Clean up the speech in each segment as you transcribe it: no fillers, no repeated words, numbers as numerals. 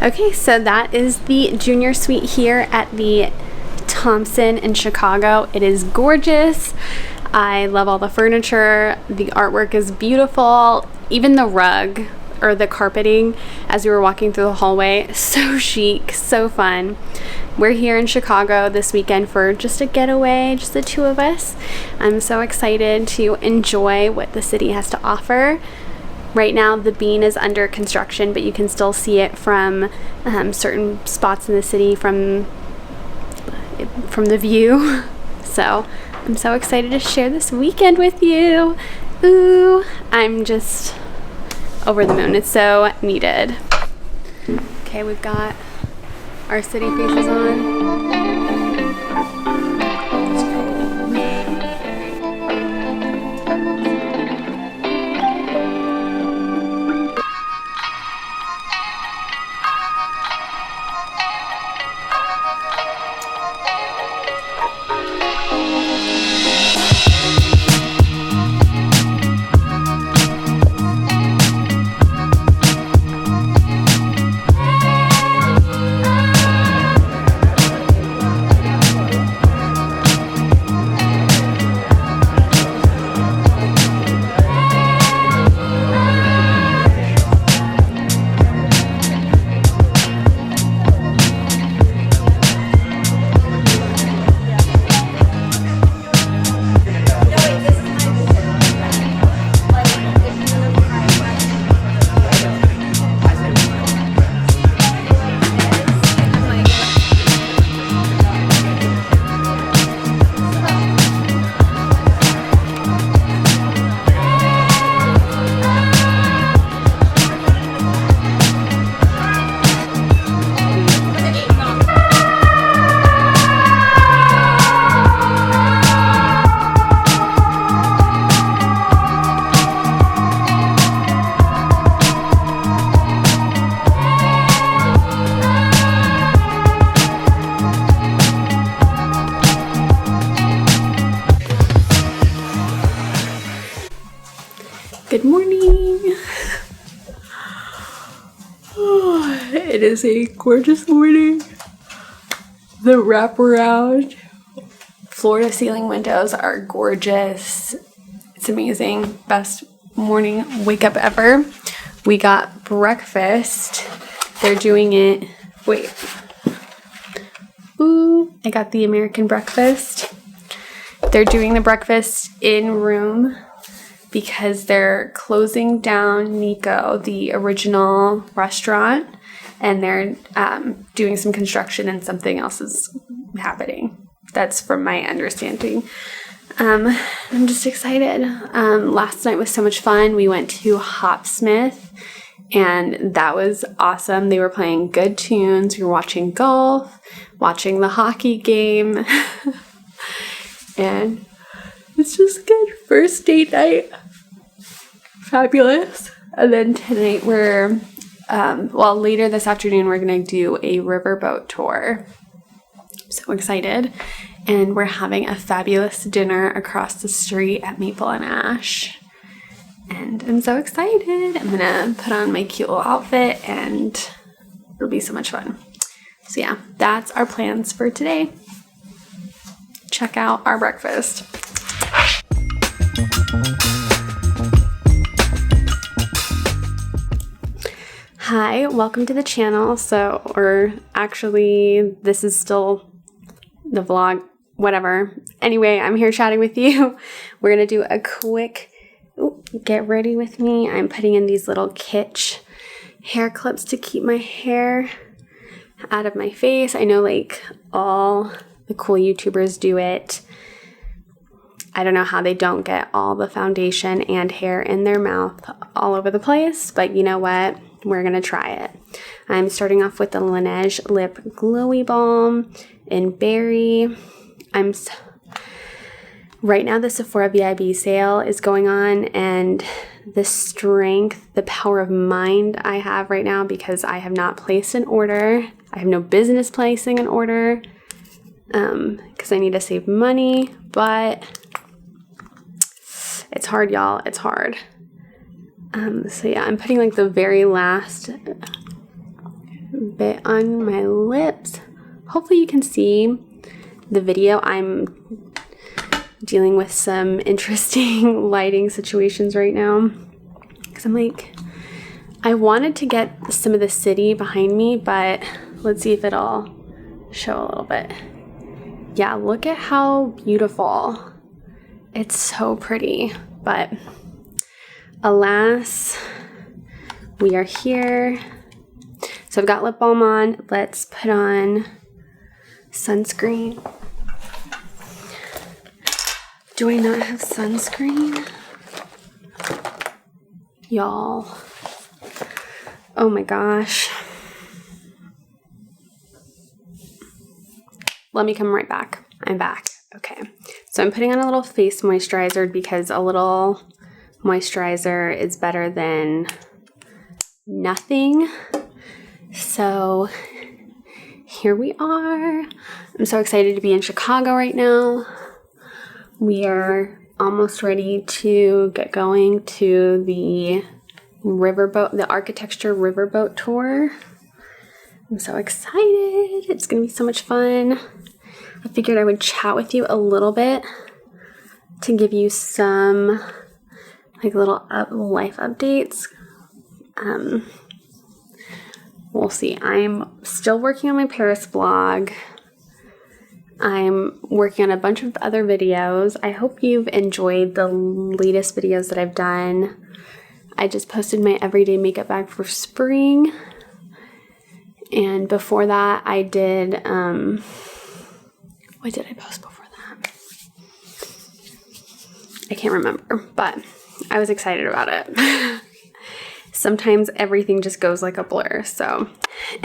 Okay, so that is the junior suite here at the Thompson in Chicago. It is gorgeous. I love all the furniture. The artwork is beautiful. Even the rug or the carpeting as we were walking through the hallway, so chic, so fun. We're here in Chicago this weekend for just a getaway, just the two of us. I'm so excited to enjoy what the city has to offer. Right now the Bean is under construction, but you can still see it from certain spots in the city from the view. So I'm so excited to share this weekend with you. Ooh, I'm just over the moon. It's so needed. Okay, we've got our city faces on. Good morning. It is a gorgeous morning. The wraparound floor-to-ceiling windows are gorgeous. It's amazing. Best morning wake up ever. We got breakfast. They're doing it. Wait. Ooh, I got the American breakfast. They're doing the breakfast in room because they're closing down Nico, the original restaurant, and they're doing some construction and something else is happening. That's from my understanding. I'm just excited. Last night was so much fun. We went to Hopsmith, and that was awesome. They were playing good tunes. We were watching golf, watching the hockey game, and it's just good. First date night. Fabulous. And then tonight we're, later this afternoon, we're going to do a riverboat tour. So excited. And we're having a fabulous dinner across the street at Maple and Ash. And I'm so excited. I'm going to put on my cute little outfit and it'll be so much fun. So yeah, that's our plans for today. Check out our breakfast. Hi, welcome to the channel. Or actually, this is still the vlog, whatever. Anyway, I'm here chatting with you. We're going to do a quick, get ready with me. I'm putting in these little Kitsch hair clips to keep my hair out of my face. I know like all the cool YouTubers do it. I don't know how they don't get all the foundation and hair in their mouth all over the place, but you know what? We're going to try it. I'm starting off with the Laneige Lip Glowy Balm in Berry. Right now the Sephora VIB sale is going on, and the strength, the power of mind I have right now, because I have not placed an order. I have no business placing an order because I need to save money, but it's hard, y'all. It's hard. So yeah, I'm putting like the very last bit on my lips. Hopefully you can see the video. I'm dealing with some interesting lighting situations right now because I'm like, I wanted to get some of the city behind me, but let's see if it'll show a little bit. Yeah, look at how beautiful. It's so pretty, but alas, we are here. So I've got lip balm on. Let's put on sunscreen. Do I not have sunscreen? Y'all. Oh my gosh. Let me come right back. I'm back. Okay. So I'm putting on a little face moisturizer because a little moisturizer is better than nothing. So here we are. I'm so excited to be in Chicago right now. We are almost ready to get going to the riverboat, the architecture riverboat tour. I'm so excited. It's gonna be so much fun. I figured I would chat with you a little bit to give you some like little life updates. We'll see. I'm still working on my Paris vlog. I'm working on a bunch of other videos. I hope you've enjoyed the latest videos that I've done. I just posted my everyday makeup bag for spring. And before that, I did, what did I post before that? I can't remember, but I was excited about it. Sometimes everything just goes like a blur. So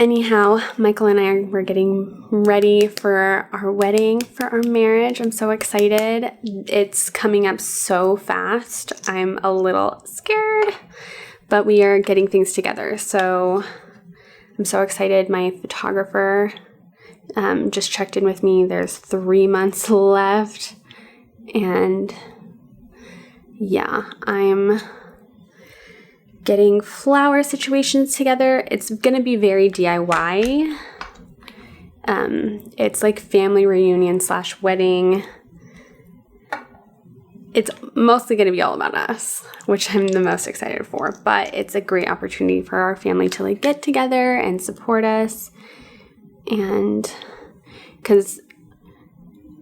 anyhow, Michael and I were getting ready for our wedding, for our marriage. I'm so excited. It's coming up so fast. I'm a little scared, but we are getting things together. So I'm so excited. My photographer just checked in with me. There's 3 months left. And yeah, I'm getting flower situations together. It's gonna be very DIY. It's like family reunion / wedding. It's mostly gonna be all about us, which I'm the most excited for, but it's a great opportunity for our family to like get together and support us. And because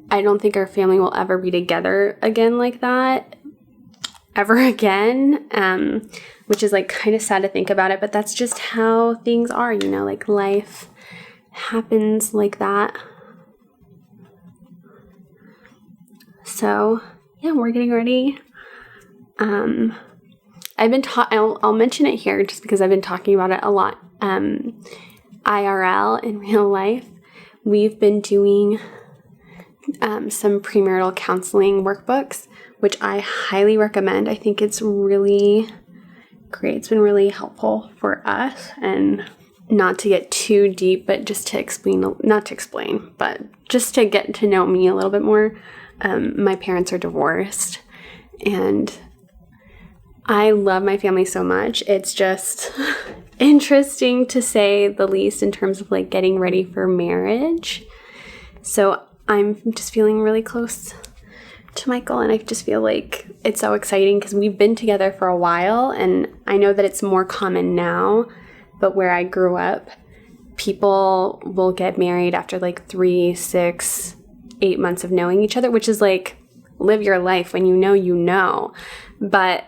I don't think our family will ever be together again like that ever again, which is like kind of sad to think about it, but that's just how things are, you know, like life happens like that. So yeah, we're getting ready. I'll mention it here just because I've been talking about it a lot. IRL, in real life, we've been doing some premarital counseling workbooks, which I highly recommend. I think it's really great. It's been really helpful for us, and not to get too deep, but just to explain, but just to get to know me a little bit more. My parents are divorced, and I love my family so much. It's just interesting to say the least in terms of like getting ready for marriage. So I'm just feeling really close to Michael, and I just feel like it's so exciting because we've been together for a while, and I know that it's more common now, but where I grew up, people will get married after like 3, 6, 8 months of knowing each other, which is like, live your life. When you know, but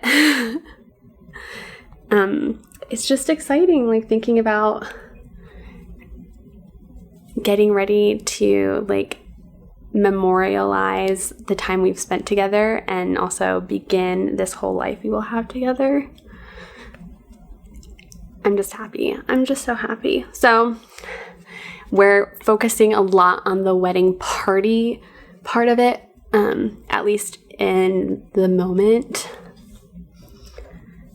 it's just exciting, like thinking about getting ready to like memorialize the time we've spent together and also begin this whole life we will have together. I'm just happy. I'm just so happy. So we're focusing a lot on the wedding party part of it, at least in the moment.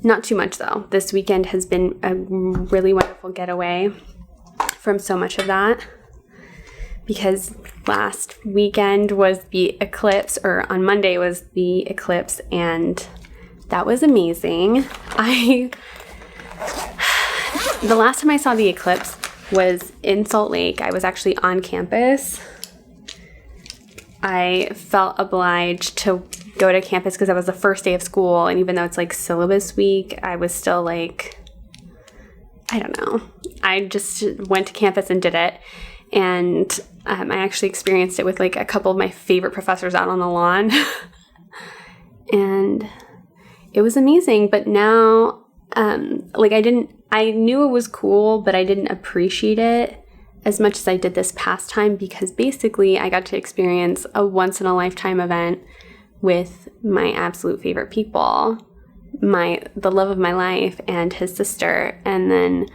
Not too much though. This weekend has been a really wonderful getaway from so much of that, because last weekend was the eclipse, or on Monday was the eclipse, and that was amazing. The last time I saw the eclipse was in Salt Lake. I was actually on campus. I felt obliged to go to campus because that was the first day of school, and even though it's like syllabus week, I was still like, I don't know. I just went to campus and did it, and I actually experienced it with like a couple of my favorite professors out on the lawn, and it was amazing. But now, like I knew it was cool, but I didn't appreciate it as much as I did this past time, because basically I got to experience a once-in-a-lifetime event with my absolute favorite people, the love of my life and his sister, and then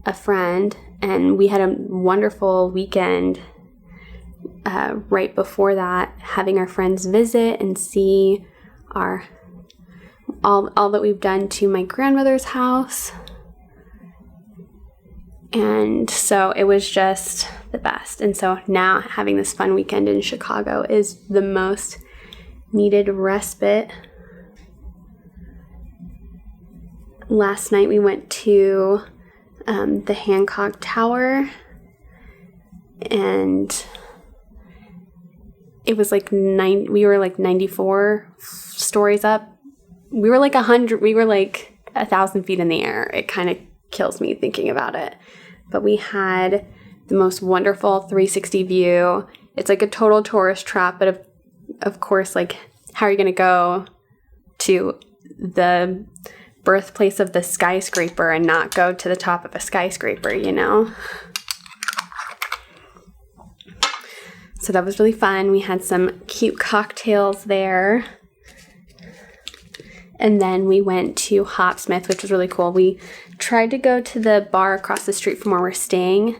a friend, and we had a wonderful weekend right before that, having our friends visit and see all that we've done to my grandmother's house. And so it was just the best. And so now having this fun weekend in Chicago is the most needed respite. Last night we went to the Hancock Tower, and it was like we were like 94 stories up. We were like 1,000 feet in the air. It kind of kills me thinking about it. But we had the most wonderful 360 view. It's like a total tourist trap, but of course, like, how are you going to go to the birthplace of the skyscraper and not go to the top of a skyscraper, you know? So that was really fun. We had some cute cocktails there. And then we went to Hopsmith, which was really cool. We tried to go to the bar across the street from where we're staying,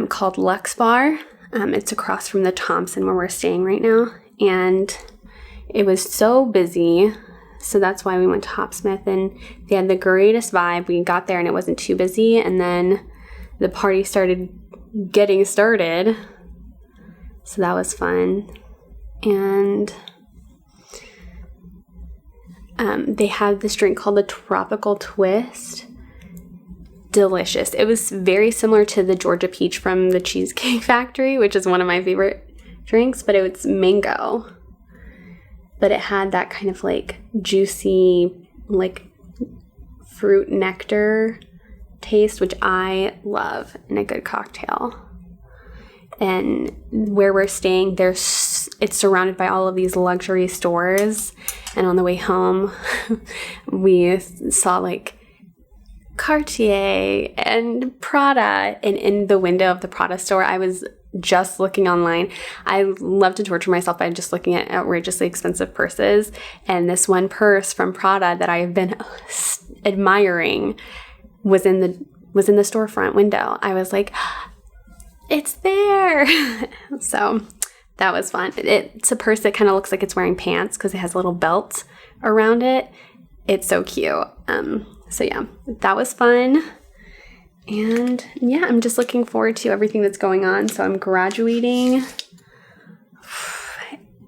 called Lux Bar. It's across from the Thompson where we're staying right now. And it was so busy, so that's why we went to Hopsmith. And they had the greatest vibe. We got there and it wasn't too busy. And then the party started getting started. So that was fun. And they had this drink called the Tropical Twist. Delicious. It was very similar to the Georgia Peach from the Cheesecake Factory, which is one of my favorite drinks, but it was mango. But it had that kind of like juicy, like fruit nectar taste, which I love in a good cocktail. And where we're staying, it's surrounded by all of these luxury stores. And on the way home, we saw like Cartier and Prada. And in the window of the Prada store, I was just looking online. I love to torture myself by just looking at outrageously expensive purses. And this one purse from Prada that I have been admiring was in the storefront window. I was like, it's there. So that was fun. It's a purse that kind of looks like it's wearing pants because it has a little belt around it. It's so cute. So yeah, that was fun. And yeah, I'm just looking forward to everything that's going on. So I'm graduating.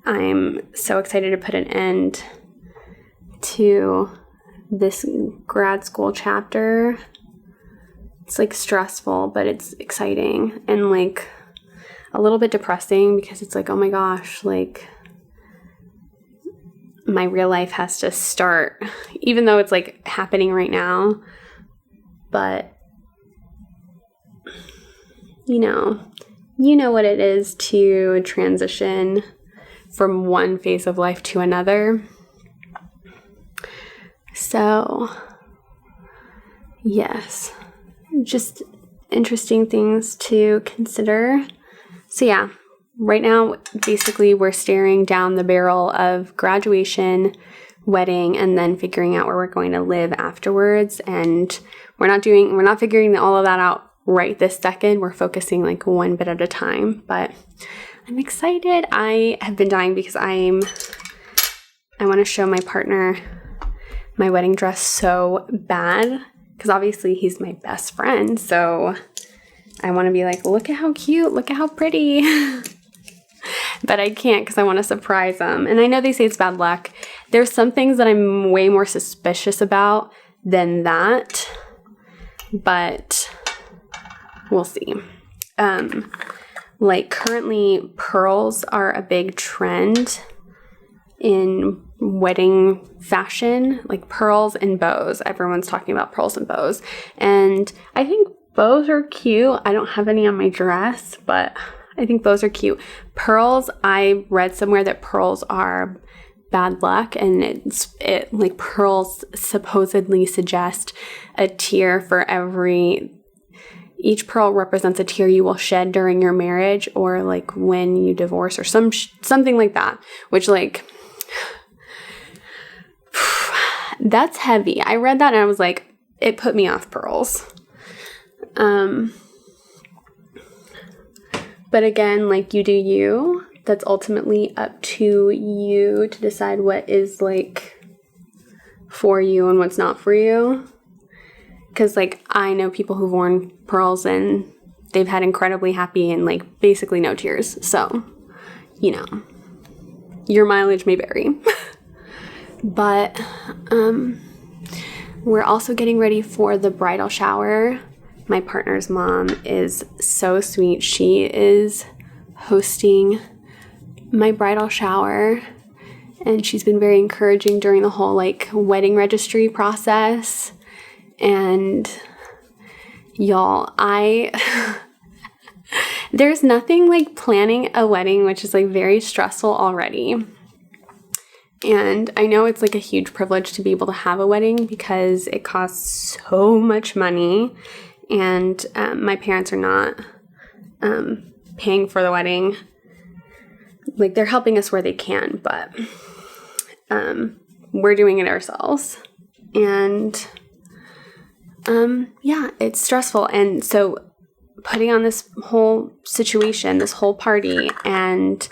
I'm so excited to put an end to this grad school chapter. It's like stressful, but it's exciting and like a little bit depressing because it's like, oh my gosh, like my real life has to start, even though it's like happening right now. But you know what it is to transition from one phase of life to another. So yes, just interesting things to consider. So yeah, right now, basically we're staring down the barrel of graduation, wedding, and then figuring out where we're going to live afterwards. And we're not figuring all of that out right this second. We're focusing like one bit at a time, but I'm excited. I have been dying because I want to show my partner my wedding dress so bad, because obviously he's my best friend. So I want to be like, look at how cute, look at how pretty. But I can't because I want to surprise him. And I know they say it's bad luck. There's some things that I'm way more suspicious about than that. but we'll see. Like currently pearls are a big trend in wedding fashion, like pearls and bows. Everyone's talking about pearls and bows. And I think bows are cute. I don't have any on my dress, but I think bows are cute. Pearls, I read somewhere that pearls are bad luck, and it like pearls supposedly suggest a tear for each pearl represents a tear you will shed during your marriage, or like when you divorce, or something like that, which like that's heavy. I read that and I was like, it put me off pearls. But again, like, you do you. That's ultimately up to you to decide what is like for you and what's not for you. Because like I know people who've worn pearls and they've had incredibly happy and like basically no tears. So, you know, your mileage may vary. But we're also getting ready for the bridal shower. My partner's mom is so sweet. She is hosting my bridal shower, and she's been very encouraging during the whole like wedding registry process. And y'all, there's nothing like planning a wedding, which is like very stressful already. And I know it's like a huge privilege to be able to have a wedding because it costs so much money. And my parents are not paying for the wedding. Like, they're helping us where they can, but we're doing it ourselves. And yeah, it's stressful. And so putting on this whole situation, this whole party, and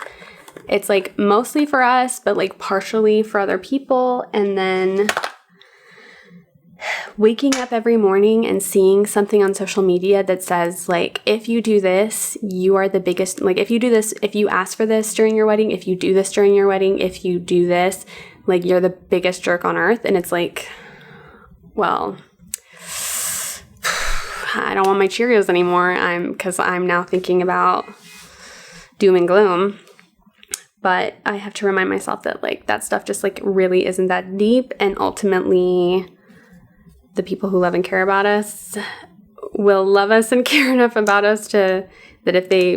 it's like mostly for us, but like partially for other people. And then waking up every morning and seeing something on social media that says like, if you do this, you are the biggest, like if you do this, if you ask for this during your wedding, if you do this during your wedding, if you do this, like you're the biggest jerk on earth. And it's like, well, I don't want my Cheerios anymore. Because I'm now thinking about doom and gloom. But I have to remind myself that like that stuff just like really isn't that deep, and ultimately the people who love and care about us will love us and care enough about us that if they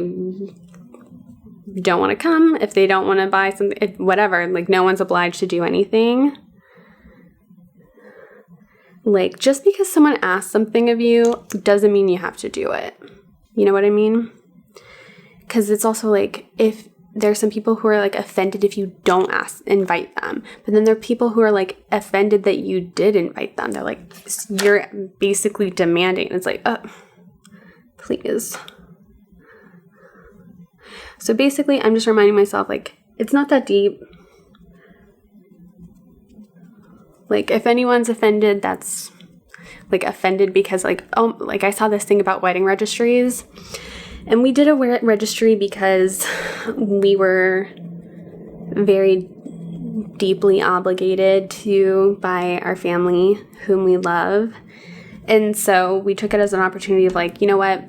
don't want to come, if they don't want to buy something, whatever, like no one's obliged to do anything. Like, just because someone asks something of you doesn't mean you have to do it. You know what I mean? Because it's also like, if there's some people who are like offended if you don't invite them. But then there are people who are like offended that you did invite them. They're like, you're basically demanding. It's like, oh, please. So basically, I'm just reminding myself, like, it's not that deep. Like, if anyone's offended, that's like offended because like, oh, like I saw this thing about wedding registries. And we did a registry because we were very deeply obligated to by our family, whom we love. And so we took it as an opportunity of like, you know what,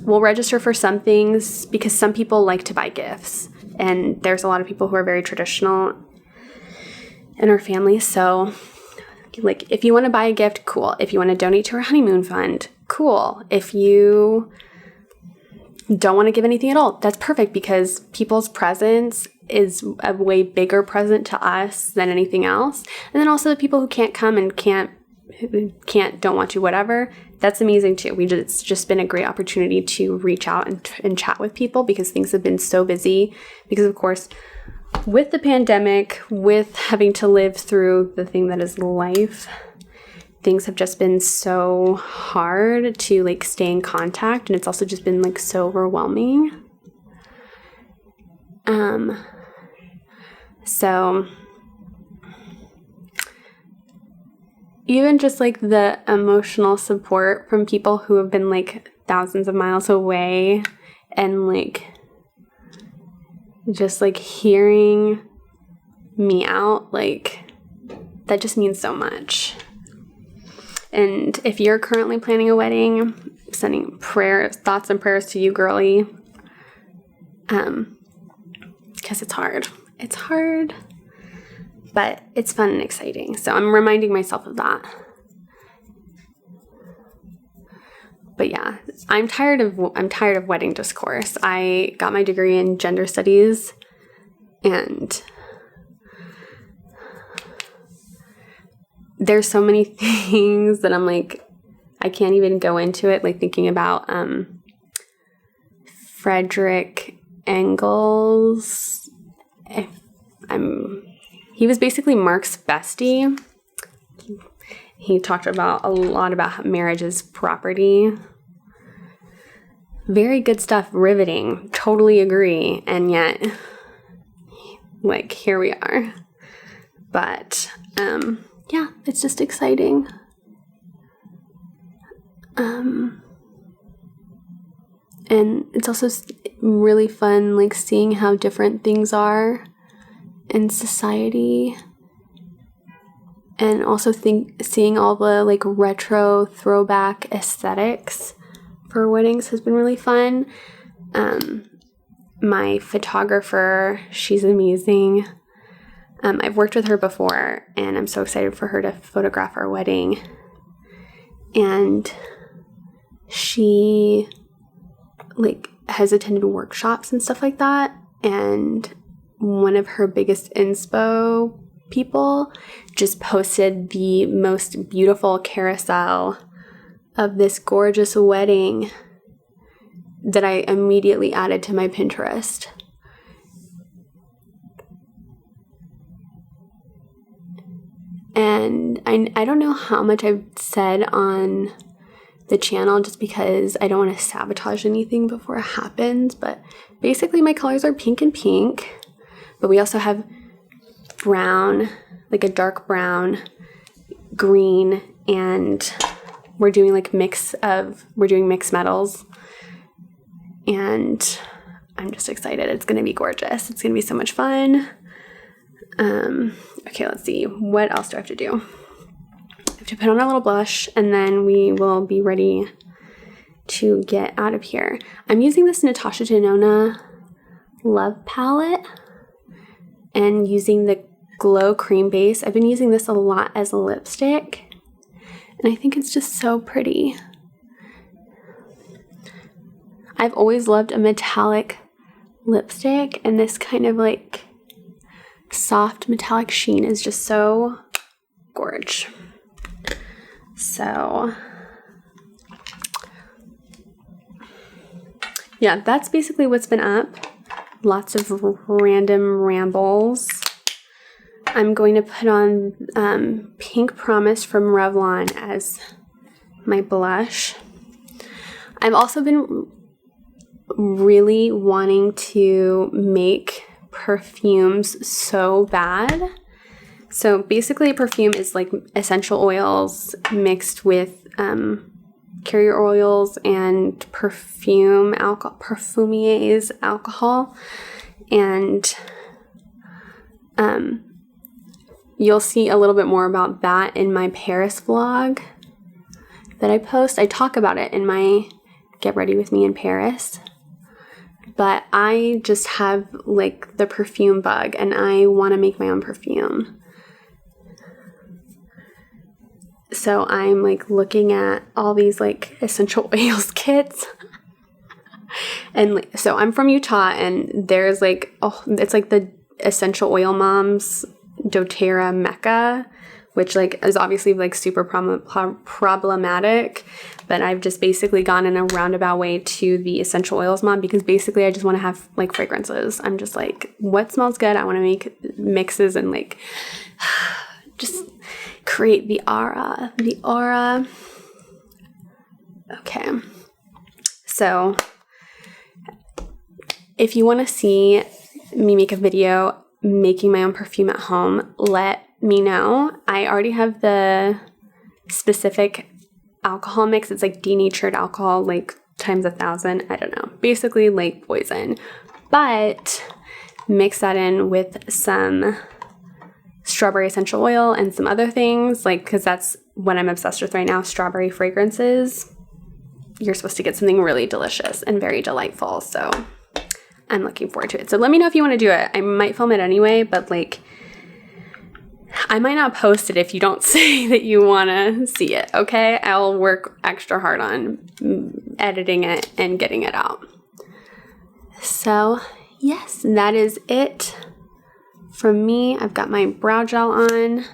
we'll register for some things because some people like to buy gifts. And there's a lot of people who are very traditional in our family. So like, if you want to buy a gift, cool. If you want to donate to our honeymoon fund, cool. If you don't want to give anything at all, that's perfect, because people's presence is a way bigger present to us than anything else. And then also the people who can't come and don't want to, whatever, that's amazing too. It's just been a great opportunity to reach out and chat with people, because things have been so busy, because of course with the pandemic, with having to live through the thing that is life, things have just been so hard to like stay in contact, and it's also just been like so overwhelming. So even just like the emotional support from people who have been like thousands of miles away, and like just like hearing me out, like that just means so much. And if you're currently planning a wedding, sending thoughts and prayers to you, girly. Because it's hard. It's hard, but it's fun and exciting. So I'm reminding myself of that. But yeah, I'm tired of wedding discourse. I got my degree in gender studies, and there's so many things that I'm like, I can't even go into it. Like thinking about Frederick Engels. He was basically Mark's bestie. He talked about a lot about how marriage is property. Very good stuff, riveting, totally agree. And yet, like, here we are. But, yeah, it's just exciting. And it's also really fun, like, seeing how different things are in society. And also seeing all the, like, retro throwback aesthetics for weddings has been really fun. My photographer, she's amazing. I've worked with her before, and I'm so excited for her to photograph our wedding. And she, like, has attended workshops and stuff like that. And one of her biggest inspo people just posted the most beautiful carousel of this gorgeous wedding that I immediately added to my Pinterest. And I don't know how much I've said on the channel just because I don't want to sabotage anything before it happens, but basically my colors are pink and pink, but we also have brown, like a dark brown, green, and we're doing mixed metals, and I'm just excited. It's going to be gorgeous. It's going to be so much fun. Okay, let's see. What else do I have to do? I have to put on a little blush, and then we will be ready to get out of here. I'm using this Natasha Denona Love Palette and using the Glow Cream Base. I've been using this a lot as a lipstick, and I think it's just so pretty. I've always loved a metallic lipstick, and this kind of like soft metallic sheen is just so gorge. So yeah, that's basically what's been up. Lots of random rambles. I'm going to put on Pink Promise from Revlon as my blush. I've also been really wanting to make perfumes so bad. So basically a perfume is like essential oils mixed with carrier oils and perfumier's alcohol. And you'll see a little bit more about that in my Paris vlog that I post. I talk about it in my Get Ready With Me in Paris. But I just have like the perfume bug, and I want to make my own perfume. So I'm like looking at all these like essential oils kits. And so I'm from Utah, and there's like, it's like the Essential Oil Moms doTERRA Mecca, which like is obviously like super problematic, but I've just basically gone in a roundabout way to the Essential Oils Mom, because basically I just want to have like fragrances. I'm just like, what smells good? I want to make mixes and like just create the aura. Okay. So if you want to see me make a video making my own perfume at home, let me know. I already have the specific alcohol mix. It's like denatured alcohol, like times 1,000. I don't know. Basically like poison. But mix that in with some strawberry essential oil and some other things, like, because that's what I'm obsessed with right now, strawberry fragrances. You're supposed to get something really delicious and very delightful. So I'm looking forward to it. So let me know if you want to do it. I might film it anyway, but like, I might not post it if you don't say that you want to see it, okay? I'll work extra hard on editing it and getting it out. So, yes, that is it from me. I've got my brow gel on.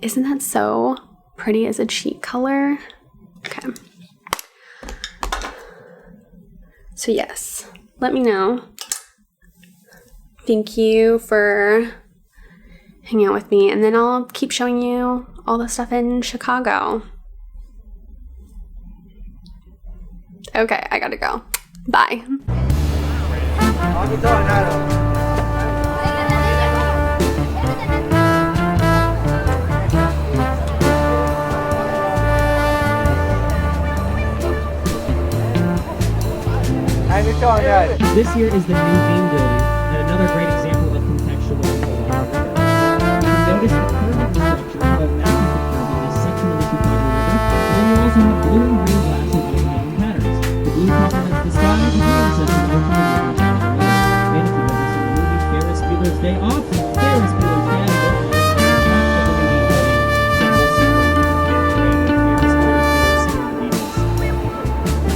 Isn't that so pretty as a cheek color? Okay. So, yes, let me know. Thank you for hanging out with me, and then I'll keep showing you all the stuff in Chicago. Okay, I gotta go. Bye. This here is the new beam building, and another great example of contextual. Notice the curved structure of Matthew Patrol is sectionally behind the river, and then you also have blue and green glass with illuminating patterns. The blue complements the sky, the green sets an open and the river. And if you've ever seen the movie Ferris Bueller's Day Off, Ferris Bueller's Day Off,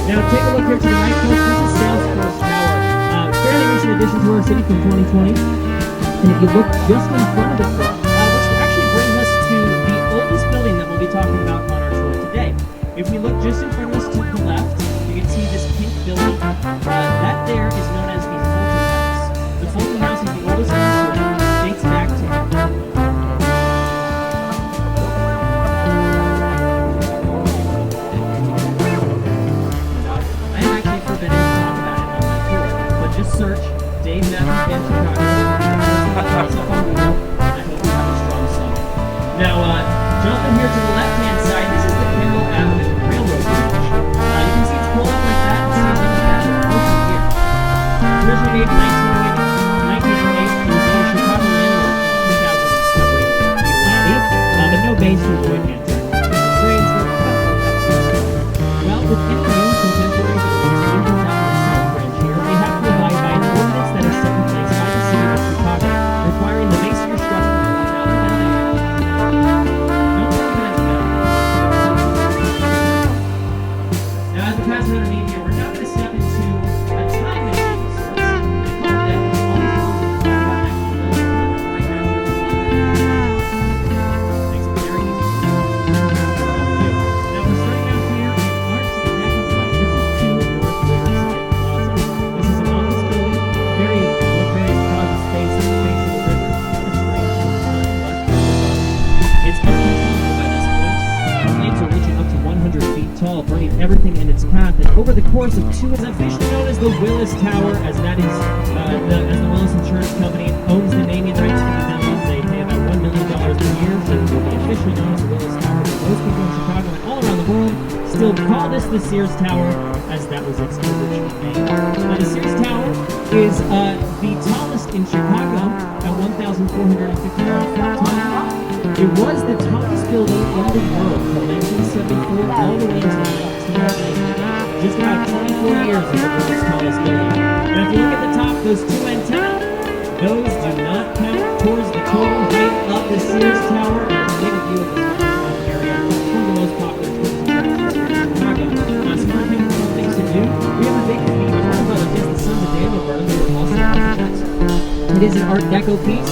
now take a look here to the right coast. This is Salesforce Tower. Fairly recent addition to our city from 2020. And if you look just in front of the front, which actually brings us to the oldest building that we'll be talking about on our tour today. If we look just in front of us to the left, you can see this pink building. That there is known as the Fulton House. The Fulton House is the oldest in the city. Dates back to just search Dave Matthews Band Chicago. I hope you have a strong song. Now, jumping here to the left-hand side, this is the Carroll Avenue Railroad Bridge. You can see it's pulled up like that and see it's even faster approaching here. Originally made in 1908, it was in Chicago landmark in 2007 the lobby, but no base for Boyd Mansion. Trains were well, with any new contemporary buildings in the South Bridge here, we have to abide by an ordinance that is set in place by the city of Chicago, requiring the masonry structure to be without a Now, as we pass another media, we're now going to step into a time machine of sorts. I call that all these buildings are actually built right now. Makes it very easy to do. Now, we're starting out here in Arch Deco. This is 2 North Riverside Plaza. This is an office building, very luxurious plaza space in the face of the river. It's uncontrollable by this point. Flames are reaching up to 100 feet tall, burning everything in its path. And over the course of 2, it's officially known as the Willis Tower, as that is as the Willis Insurance Company owns the naming rights for the building. They pay about $1 million per year, so it will be officially known as the Willis Tower. But most people in Chicago and all around the world still call this the Sears Tower, as that was its original name. Now, the Sears Tower is the tallest in Chicago at 1,451 feet tall. It was the tallest building in the world from 1974 all the way until 1998. Just about 24 years of the world's tallest building. And if you look at the top, those 2 antennas, those do not count towards the total height of the Sears Tower. And it's a big view of this metropolitan area. It's one of the most popular tourism attractions here in Chicago. Now, some other things to do. We have a big feature about it. It's the Sons of David Burton. They're also architects. It is an Art Deco piece.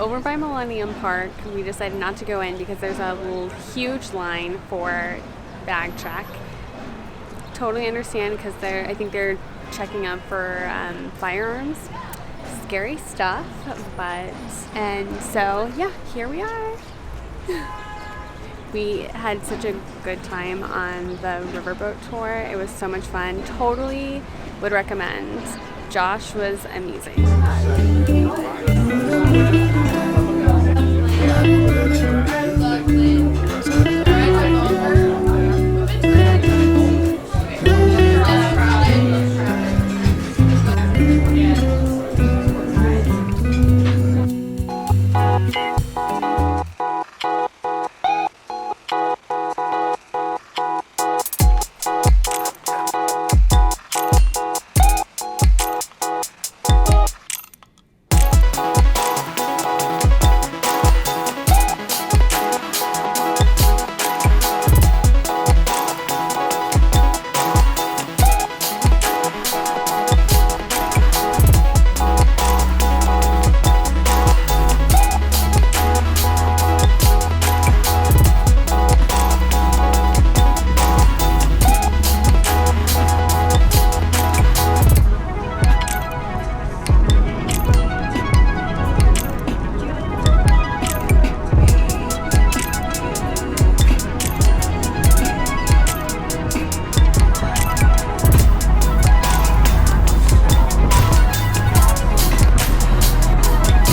over by Millennium Park. We decided not to go in because there's a huge line for bag check. totally understand because I think they're checking up for firearms. Scary stuff, and so yeah, here we are. We had such a good time on the riverboat tour. It was so much fun. Totally would recommend. Josh was amazing.